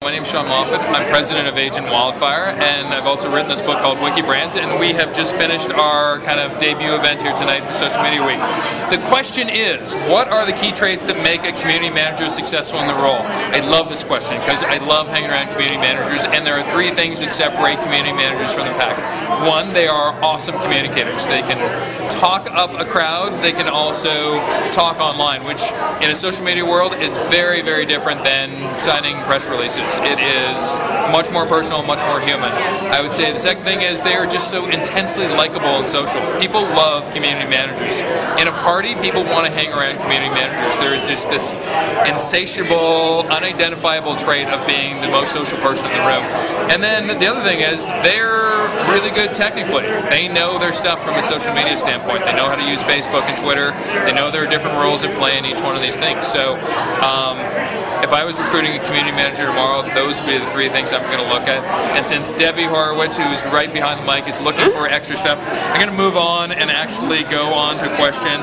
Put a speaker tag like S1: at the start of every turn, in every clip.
S1: My name is Sean Moffitt. I'm president of Agent Wildfire, and I've also written this book called WikiBrands, and we have just finished our kind of debut event here tonight for Social Media Week. The question is, what are the key traits that make a community manager successful in the role? I love this question because I love hanging around community managers, and there are three things that separate community managers from the pack. One, they are awesome communicators. They can talk up a crowd. They can also talk online, which in a social media world is very, very different than signing press releases. It is much more personal, much more human. I would say the second thing is they are just so intensely likable and social. People love community managers. In a party, people want to hang around community managers. There is just this insatiable, unidentifiable trait of being the most social person in the room. And then the other thing is they're really good technically. They know their stuff from a social media standpoint. They know how to use Facebook and Twitter. They know there are different roles at play in each one of these things. So if I was recruiting a community manager tomorrow, those would be the three things I'm going to look at. And since Debbie Horowitz, who's right behind the mic, is looking for extra stuff, I'm going to move on and actually go on to a question.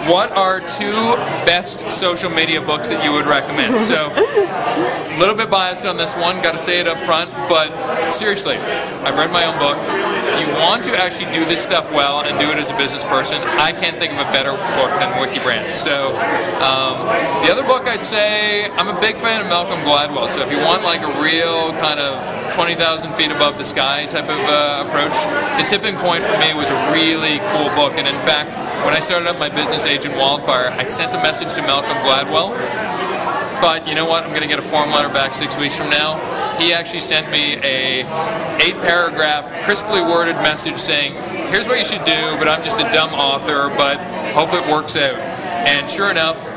S1: What are two best social media books that you would recommend? So, a little bit biased on this one, got to say it up front, but seriously, I've read my own book. If you want to actually do this stuff well and do it as a business person, I can't think of a better book than WikiBrands. So, the other book I'd say, I'm a big fan of Malcolm Gladwell, so if you want like a real kind of 20,000 feet above the sky type of approach, The Tipping Point for me was a really cool book, and in fact, when I started up my business, Agent Wildfire, I sent a message to Malcolm Gladwell, thought, you know what, I'm going to get a form letter back 6 weeks from now. He actually sent me a 8-paragraph, crisply worded message saying, here's what you should do, but I'm just a dumb author, but hope it works out. And sure enough,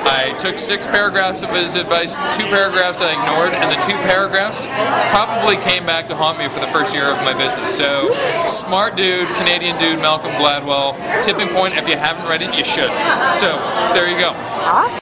S1: I took 6 paragraphs of his advice, 2 paragraphs I ignored, and the 2 paragraphs probably came back to haunt me for the first year of my business. So, smart dude, Canadian dude, Malcolm Gladwell. Tipping Point, if you haven't read it, you should. So, there you go.
S2: Awesome.